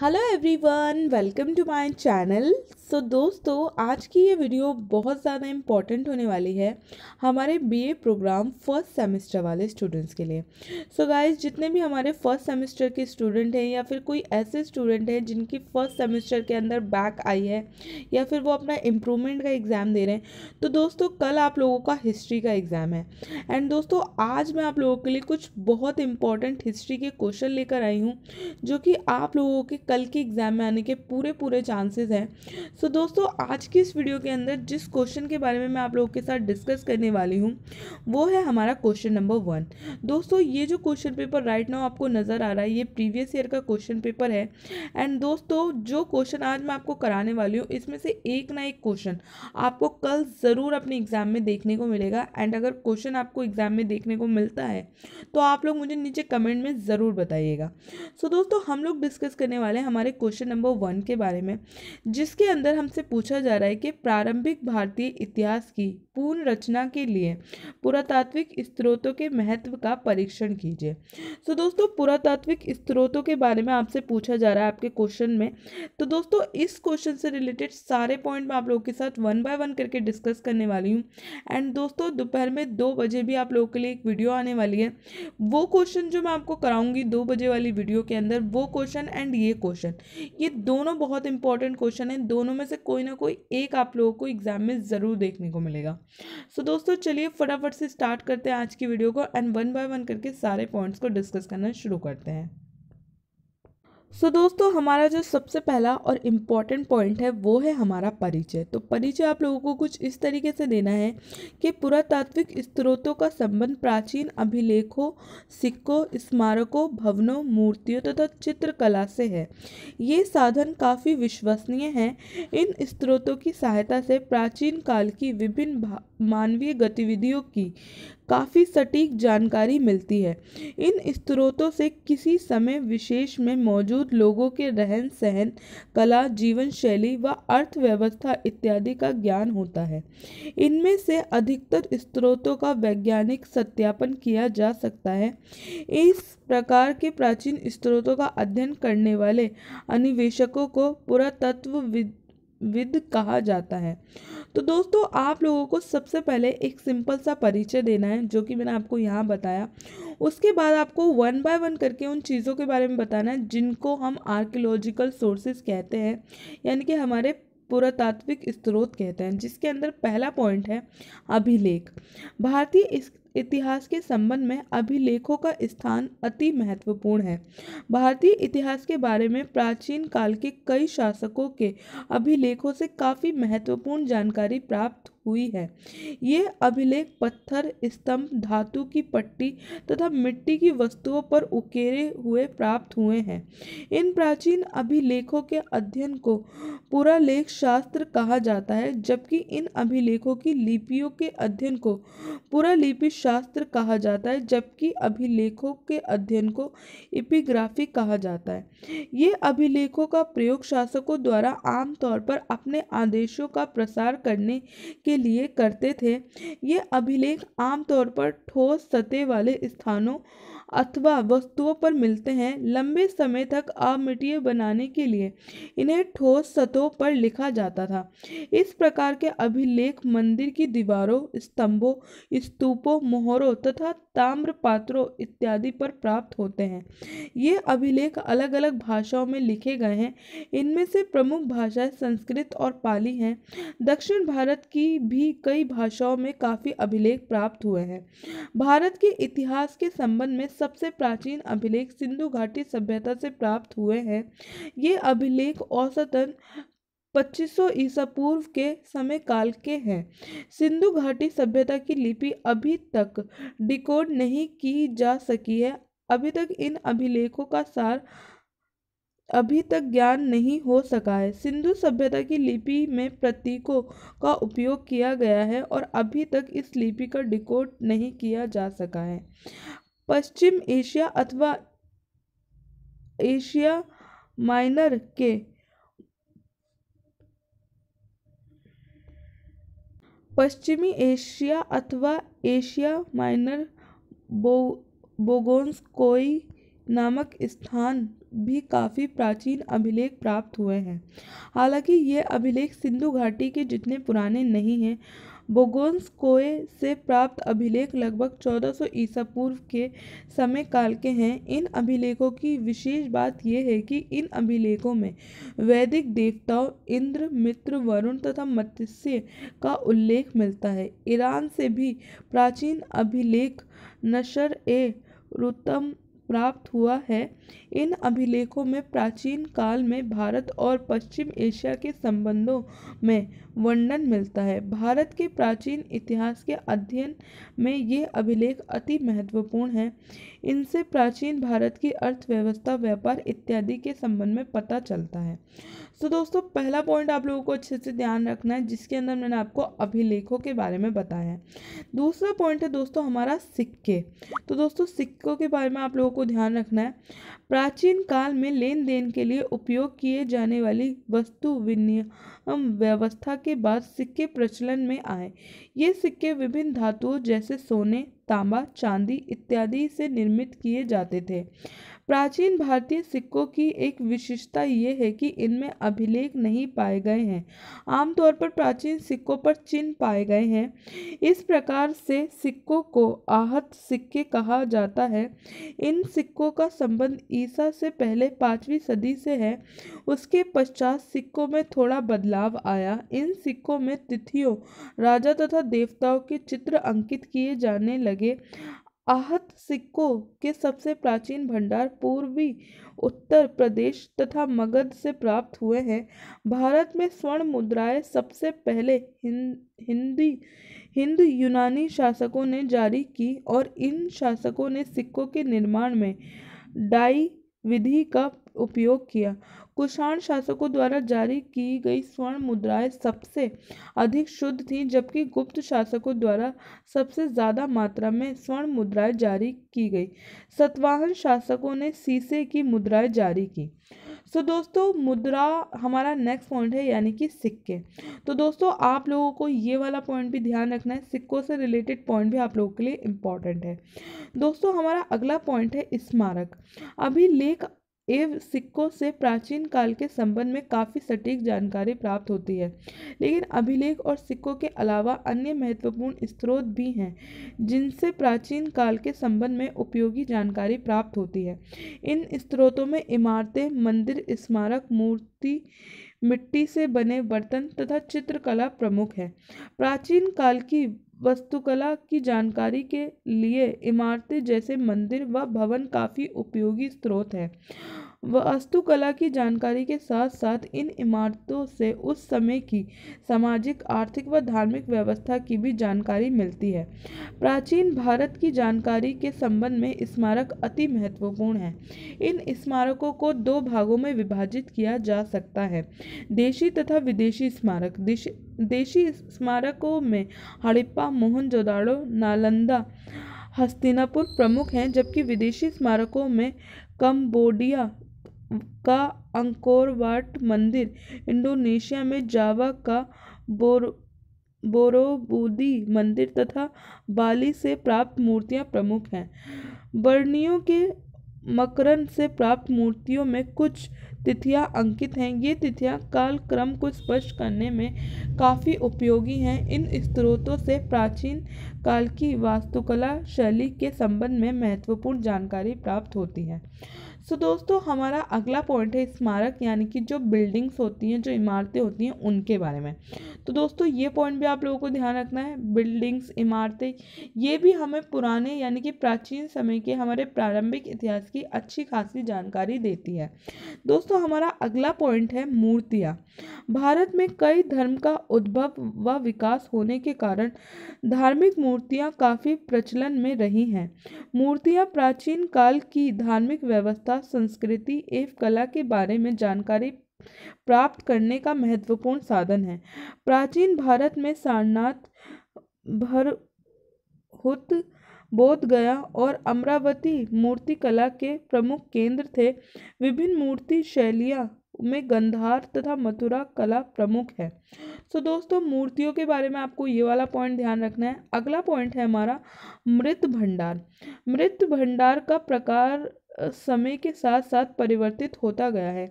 Hello everyone, welcome to my channel. दोस्तों, आज की ये वीडियो बहुत ज़्यादा इम्पॉर्टेंट होने वाली है हमारे बीए प्रोग्राम फर्स्ट सेमेस्टर वाले स्टूडेंट्स के लिए। गाइस, जितने भी हमारे फर्स्ट सेमेस्टर के स्टूडेंट हैं या फिर कोई ऐसे स्टूडेंट हैं जिनकी फर्स्ट सेमेस्टर के अंदर बैक आई है या फिर वो अपना इम्प्रूवमेंट का एग्ज़ाम दे रहे हैं, तो दोस्तों कल आप लोगों का हिस्ट्री का एग्ज़ाम है। एंड दोस्तों, आज मैं आप लोगों के लिए कुछ बहुत इंपॉर्टेंट हिस्ट्री के क्वेश्चन लेकर आई हूँ जो कि आप लोगों के कल के एग्ज़ाम में आने के पूरे चांसेस हैं। दोस्तों, आज की इस वीडियो के अंदर जिस क्वेश्चन के बारे में मैं आप लोगों के साथ डिस्कस करने वाली हूँ वो है हमारा क्वेश्चन नंबर 1। दोस्तों, ये जो क्वेश्चन पेपर राइट नाउ आपको नज़र आ रहा है ये प्रीवियस ईयर का क्वेश्चन पेपर है। एंड दोस्तों, जो क्वेश्चन आज मैं आपको कराने वाली हूँ इसमें से एक ना एक क्वेश्चन आपको कल ज़रूर अपने एग्ज़ाम में देखने को मिलेगा। एंड अगर क्वेश्चन आपको एग्ज़ाम में देखने को मिलता है तो आप लोग मुझे नीचे कमेंट में ज़रूर बताइएगा। दोस्तों, हम लोग डिस्कस करने वाले हैं हमारे क्वेश्चन नंबर 1 के बारे में, जिसके अंदर हमसे पूछा जा रहा है कि प्रारंभिक भारतीय इतिहास की पूर्ण रचना के लिए पुरातात्विक स्रोतों के महत्व का परीक्षण कीजिए। दोस्तों, पुरातात्विक स्रोतों के बारे में आपसे पूछा जा रहा है आपके क्वेश्चन में। तो दोस्तों, इस क्वेश्चन से रिलेटेड सारे पॉइंट मैं आप लोगों के साथ 1 बाय 1 करके डिस्कस करने वाली हूँ। एंड दोस्तों, दोपहर में 2 बजे भी आप लोगों के लिए एक वीडियो आने वाली है। वो क्वेश्चन जो मैं आपको कराऊंगी 2 बजे वाली वीडियो के अंदर, वो क्वेश्चन एंड ये क्वेश्चन, ये दोनों बहुत इंपॉर्टेंट क्वेश्चन हैं। दोनों में से कोई ना कोई एक आप लोगों को एग्जाम में ज़रूर देखने को मिलेगा। दोस्तों, चलिए फटाफट से स्टार्ट करते हैं आज की वीडियो को एंड 1 बाय 1 करके सारे पॉइंट्स को डिस्कस करना शुरू करते हैं। दोस्तों, हमारा जो सबसे पहला और इम्पॉर्टेंट पॉइंट है वो है हमारा परिचय। तो परिचय आप लोगों को कुछ इस तरीके से देना है कि पुरातात्विक स्रोतों का संबंध प्राचीन अभिलेखों, सिक्कों, स्मारकों, भवनों, मूर्तियों तथा चित्रकला से है। ये साधन काफ़ी विश्वसनीय हैं। इन स्रोतों की सहायता से प्राचीन काल की विभिन्न मानवीय गतिविधियों की काफ़ी सटीक जानकारी मिलती है। इन स्रोतों से किसी समय विशेष में मौजूद लोगों के रहन सहन, कला, जीवन शैली व अर्थव्यवस्था इत्यादि का ज्ञान होता है। इनमें से अधिकतर स्रोतों का वैज्ञानिक सत्यापन किया जा सकता है। इस प्रकार के प्राचीन स्रोतों का अध्ययन करने वाले अन्वेषकों को पुरातत्वविद कहा जाता है। तो दोस्तों, आप लोगों को सबसे पहले एक सिंपल सा परिचय देना है जो कि मैंने आपको यहाँ बताया। उसके बाद आपको 1 बाय 1 करके उन चीज़ों के बारे में बताना है जिनको हम आर्कियोलॉजिकल सोर्सेज कहते हैं, यानी कि हमारे पुरातात्विक स्रोत कहते हैं, जिसके अंदर पहला पॉइंट है अभिलेख। भारतीय इतिहास के संबंध में अभिलेखों का स्थान अति महत्वपूर्ण है। भारतीय इतिहास के बारे में प्राचीन काल के कई शासकों के अभिलेखों से काफ़ी महत्वपूर्ण जानकारी प्राप्त हुई है। ये अभिलेख पत्थर, स्तंभ, धातु की पट्टी तथा मिट्टी की वस्तुओं पर उकेरे हुए प्राप्त हुए हैं। इन प्राचीन अभिलेखों के अध्ययन को पुरालेख शास्त्र कहा जाता है, जबकि इन अभिलेखों की लिपियों के अध्ययन को पुरालिपि शास्त्र कहा जाता है, जबकि अभिलेखों के अध्ययन को एपिग्राफी कहा जाता है। ये अभिलेखों का प्रयोग शासकों द्वारा आमतौर पर अपने आदेशों का प्रसार करने के लिए करते थे। ये अभिलेख आमतौर पर ठोस सतह वाले स्थानों अथवा वस्तुओं पर मिलते हैं। लंबे समय तक अद्वितीय बनाने के लिए इन्हें ठोस सतहों पर लिखा जाता था। इस प्रकार के अभिलेख मंदिर की दीवारों, स्तंभों, स्तूपों, मोहरों तथा ताम्र पात्रों इत्यादि पर प्राप्त होते हैं। ये अभिलेख अलग अलग भाषाओं में लिखे गए हैं। इनमें से प्रमुख भाषाएं संस्कृत और पाली हैं। दक्षिण भारत की भी कई भाषाओं में काफ़ी अभिलेख प्राप्त हुए हैं। भारत के इतिहास के संबंध में सबसे प्राचीन अभिलेख सिंधु घाटी सभ्यता से प्राप्त हुए हैं। ये अभिलेख औसतन 2500 ईसा पूर्व के समय काल के हैं। सिंधु घाटी सभ्यता की लिपि अभी तक डिकोड नहीं की जा सकी है। अभी तक इन अभिलेखों का सार अभी तक ज्ञान नहीं हो सका है। सिंधु सभ्यता की लिपि में प्रतीकों का उपयोग किया गया है और अभी तक इस लिपि का डिकोड नहीं किया जा सका है। पश्चिम एशिया अथवा एशिया माइनर के पश्चिमी एशिया अथवा एशिया माइनर बोगोन्स्कोई नामक स्थान भी काफ़ी प्राचीन अभिलेख प्राप्त हुए हैं। हालांकि ये अभिलेख सिंधु घाटी के जितने पुराने नहीं हैं। बोगोन्स्कोए से प्राप्त अभिलेख लगभग 1400 ईसा पूर्व के समय काल के हैं। इन अभिलेखों की विशेष बात यह है कि इन अभिलेखों में वैदिक देवताओं इंद्र, मित्र, वरुण तथा मत्स्य का उल्लेख मिलता है। ईरान से भी प्राचीन अभिलेख नशर-ए-रुस्तम प्राप्त हुआ है। इन अभिलेखों में प्राचीन काल में भारत और पश्चिम एशिया के संबंधों में वर्णन मिलता है। भारत के प्राचीन इतिहास के अध्ययन में ये अभिलेख अति महत्वपूर्ण हैं। इनसे प्राचीन भारत की अर्थव्यवस्था, व्यापार इत्यादि के संबंध में पता चलता है। तो दोस्तों पहला पॉइंट आप लोगों को अच्छे से ध्यान रखना है, जिसके अंदर मैंने आपको अभिलेखों के बारे में बताया है। दूसरा पॉइंट है दोस्तों हमारा सिक्के। तो दोस्तों सिक्कों के बारे में आप लोगों को ध्यान रखना है। प्राचीन काल में लेन देन के लिए उपयोग किए जाने वाली वस्तु विनिमय व्यवस्था के बाद सिक्के प्रचलन में आए। ये सिक्के विभिन्न धातुओं जैसे सोने, तांबा, चांदी इत्यादि से निर्मित किए जाते थे। प्राचीन भारतीय सिक्कों की एक विशेषता ये है कि इनमें अभिलेख नहीं पाए गए हैं। आमतौर पर प्राचीन सिक्कों पर चिन्ह पाए गए हैं। इस प्रकार से सिक्कों को आहत सिक्के कहा जाता है। इन सिक्कों का संबंध ईसा से पहले 5वीं सदी से है। उसके पश्चात सिक्कों में थोड़ा बदलाव आया। इन सिक्कों में तिथियों, राजा तथा देवताओं के चित्र अंकित किए जाने लगे। आहत सिक्कों के सबसे प्राचीन भंडार पूर्वी उत्तर प्रदेश तथा मगध से प्राप्त हुए हैं। भारत में स्वर्ण मुद्राएं सबसे पहले हिंद यूनानी शासकों ने जारी की और इन शासकों ने सिक्कों के निर्माण में डाई विधि का उपयोग किया। कुषाण शासकों द्वारा जारी की गई स्वर्ण मुद्राएं सबसे अधिक शुद्ध थीं, जबकि गुप्त शासकों द्वारा सबसे ज़्यादा मात्रा में स्वर्ण मुद्राएं जारी की गई। सातवाहन शासकों ने सीसे की मुद्राएं जारी की। तो दोस्तों मुद्रा हमारा नेक्स्ट पॉइंट है, यानी कि सिक्के। तो दोस्तों आप लोगों को ये वाला पॉइंट भी ध्यान रखना है, सिक्कों से रिलेटेड पॉइंट भी आप लोगों के लिए इम्पॉर्टेंट है। दोस्तों हमारा अगला पॉइंट है स्मारक। अभिलेख एवं सिक्कों से प्राचीन काल के संबंध में काफ़ी सटीक जानकारी प्राप्त होती है, लेकिन अभिलेख और सिक्कों के अलावा अन्य महत्वपूर्ण स्रोत भी हैं जिनसे प्राचीन काल के संबंध में उपयोगी जानकारी प्राप्त होती है। इन स्रोतों में इमारतें, मंदिर, स्मारक, मूर्ति, मिट्टी से बने बर्तन तथा चित्रकला प्रमुख है। प्राचीन काल की वास्तुकला की जानकारी के लिए इमारतें जैसे मंदिर व भवन काफ़ी उपयोगी स्रोत है। वास्तुकला की जानकारी के साथ साथ इन इमारतों से उस समय की सामाजिक, आर्थिक व धार्मिक व्यवस्था की भी जानकारी मिलती है। प्राचीन भारत की जानकारी के संबंध में स्मारक अति महत्वपूर्ण है। इन स्मारकों को दो भागों में विभाजित किया जा सकता है, देशी तथा विदेशी स्मारक। देशी स्मारकों में हड़प्पा, मोहनजोदाड़ो, नालंदा, हस्तिनापुर प्रमुख हैं, जबकि विदेशी स्मारकों में कंबोडिया का अंकोर वाट मंदिर, इंडोनेशिया में जावा का बोरोबुदी मंदिर तथा बाली से प्राप्त मूर्तियां प्रमुख हैं। बर्नियो के मकरन से प्राप्त मूर्तियों में कुछ तिथियां अंकित हैं। ये तिथियां कालक्रम को स्पष्ट करने में काफ़ी उपयोगी हैं। इन स्रोतों से प्राचीन काल की वास्तुकला शैली के संबंध में महत्वपूर्ण जानकारी प्राप्त होती है। सो दोस्तों हमारा अगला पॉइंट है स्मारक, यानी कि जो बिल्डिंग्स होती हैं, जो इमारतें होती हैं, उनके बारे में। तो दोस्तों ये पॉइंट भी आप लोगों को ध्यान रखना है। बिल्डिंग्स, इमारतें, ये भी हमें पुराने यानी कि प्राचीन समय के हमारे प्रारंभिक इतिहास की अच्छी खासी जानकारी देती है। दोस्तों हमारा अगला पॉइंट है मूर्तियाँ। भारत में कई धर्म का उद्भव व विकास होने के कारण धार्मिक मूर्तियाँ काफ़ी प्रचलन में रही हैं। मूर्तियाँ प्राचीन काल की धार्मिक व्यवस्था, संस्कृति एवं कला के बारे में जानकारी प्राप्त करने का महत्वपूर्ण साधन है। प्राचीन भारत में सारनाथ, भरहुत, बोध गया और अमरावती मूर्ति कला के प्रमुख केंद्र थे। विभिन्न मूर्ति शैलियाँ में गंधार तथा मथुरा कला प्रमुख है। सो दोस्तों मूर्तियों के बारे में आपको ये वाला पॉइंट ध्यान रखना है। अगला पॉइंट है हमारा मृत भंडार। मृत भंडार का प्रकार समय के साथ साथ परिवर्तित होता गया है।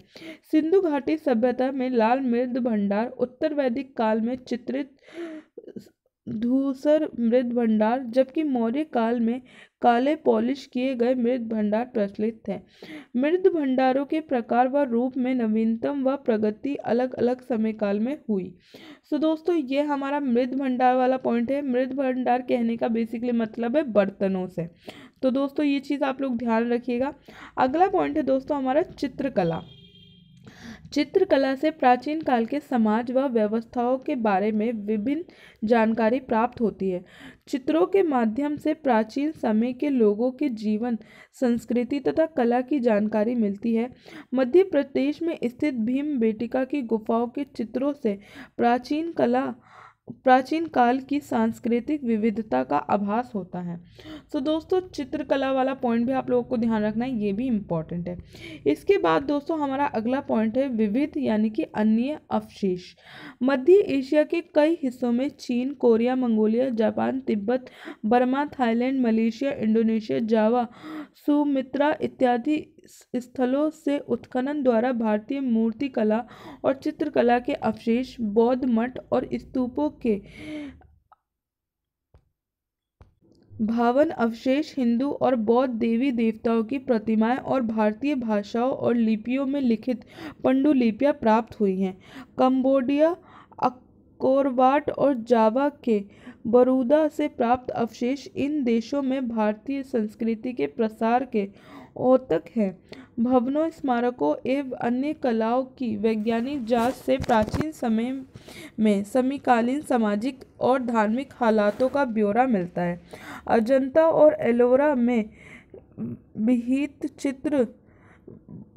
सिंधु घाटी सभ्यता में लाल मृद भंडार, उत्तर वैदिक काल में चित्रित धूसर मृद भंडार, जबकि मौर्य काल में काले पॉलिश किए गए मृद भंडार प्रचलित थे। मृद भंडारों के प्रकार व रूप में नवीनतम व प्रगति अलग अलग समय काल में हुई। सो दोस्तों ये हमारा मृद भंडार वाला पॉइंट है। मृद भंडार कहने का बेसिकली मतलब है बर्तनों से। तो दोस्तों ये चीज़ आप लोग ध्यान रखिएगा। अगला पॉइंट है दोस्तों हमारा चित्रकला। चित्रकला से प्राचीन काल के समाज व व्यवस्थाओं के बारे में विभिन्न जानकारी प्राप्त होती है। चित्रों के माध्यम से प्राचीन समय के लोगों के जीवन, संस्कृति तथा कला की जानकारी मिलती है। मध्य प्रदेश में स्थित भीमबेटका की गुफाओं के चित्रों से प्राचीन काल की सांस्कृतिक विविधता का आभास होता है। तो दोस्तों चित्रकला वाला पॉइंट भी आप लोगों को ध्यान रखना है, ये भी इम्पॉर्टेंट है। इसके बाद दोस्तों हमारा अगला पॉइंट है विविध यानी कि अन्य अवशेष। मध्य एशिया के कई हिस्सों में चीन, Korea, Mongolia, Japan, Tibet, Burma, Thailand, Malaysia, Indonesia, Java, Sumatra इत्यादि स्थलों से उत्खनन द्वारा भारतीय मूर्तिकला और चित्रकला के अवशेष, बौद्ध मठ और स्तूपों के भावन अवशेष, हिंदू और बौद्ध देवी देवताओं की प्रतिमाएं और भारतीय भाषाओं और लिपियों में लिखित पांडुलिपियां प्राप्त हुई हैं। कंबोडिया, अकोरवाट और जावा के बरूदा से प्राप्त अवशेष इन देशों में भारतीय संस्कृति के प्रसार के द्योतक हैं। भवनों, स्मारकों एवं अन्य कलाओं की वैज्ञानिक जांच से प्राचीन समय में समकालीन सामाजिक और धार्मिक हालातों का ब्यौरा मिलता है। अजंता और एलोरा में विहित चित्र,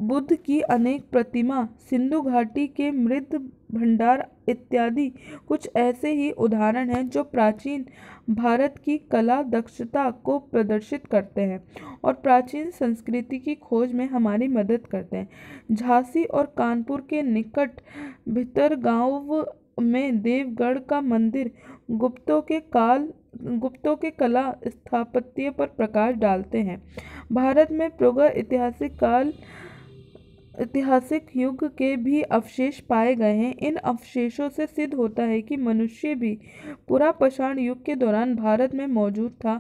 बुद्ध की अनेक प्रतिमा, सिंधु घाटी के मृद भंडार इत्यादि कुछ ऐसे ही उदाहरण हैं जो प्राचीन भारत की कला दक्षता को प्रदर्शित करते हैं और प्राचीन संस्कृति की खोज में हमारी मदद करते हैं। झांसी और कानपुर के निकट भितरगांव में देवगढ़ का मंदिर गुप्तों के कला स्थापत्य पर प्रकाश डालते हैं। भारत में ऐतिहासिक युग के भी अवशेष पाए गए हैं। इन अवशेषों से सिद्ध होता है कि मनुष्य भी पुरापाषाण युग के दौरान भारत में मौजूद था।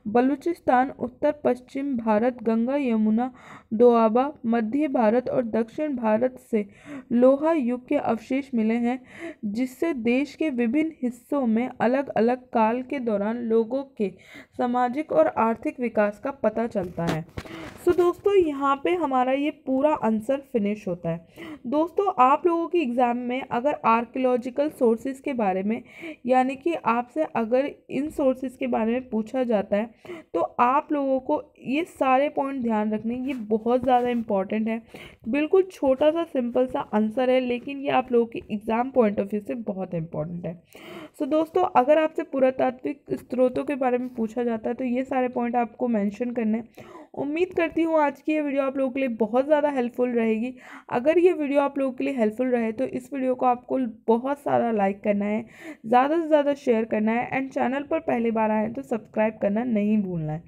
बलूचिस्तान, उत्तर पश्चिम भारत, गंगा यमुना दोआबा, मध्य भारत और दक्षिण भारत से लोहा युग के अवशेष मिले हैं, जिससे देश के विभिन्न हिस्सों में अलग अलग काल के दौरान लोगों के सामाजिक और आर्थिक विकास का पता चलता है। सो दोस्तों यहाँ पे हमारा ये पूरा आंसर फिनिश होता है। दोस्तों आप लोगों की एग्ज़ाम में अगर आर्कियोलॉजिकल सोर्सेज के बारे में यानी कि आपसे अगर इन सोर्सेज के बारे में पूछा जाता है तो आप लोगों को ये सारे पॉइंट ध्यान रखने, ये बहुत ज़्यादा इम्पॉर्टेंट है। बिल्कुल छोटा सा सिंपल सा आंसर है, लेकिन ये आप लोगों की एग्ज़ाम पॉइंट ऑफ व्यू से बहुत इम्पॉर्टेंट है। सो दोस्तों अगर आपसे पुरातात्विक स्रोतों के बारे में पूछा जाता है तो ये सारे पॉइंट आपको मेंशन करने हैं। उम्मीद करती हूँ आज की ये वीडियो आप लोगों के लिए बहुत ज़्यादा हेल्पफुल रहेगी। अगर ये वीडियो आप लोगों के लिए हेल्पफुल रहे तो इस वीडियो को आपको बहुत सारा लाइक करना है, ज़्यादा से ज़्यादा शेयर करना है एंड चैनल पर पहली बार आए तो सब्सक्राइब करना नहीं भूलना है।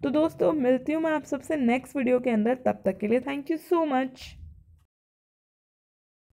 तो दोस्तों मिलती हूँ मैं आप सबसे नेक्स्ट वीडियो के अंदर, तब तक के लिए थैंक यू सो मच।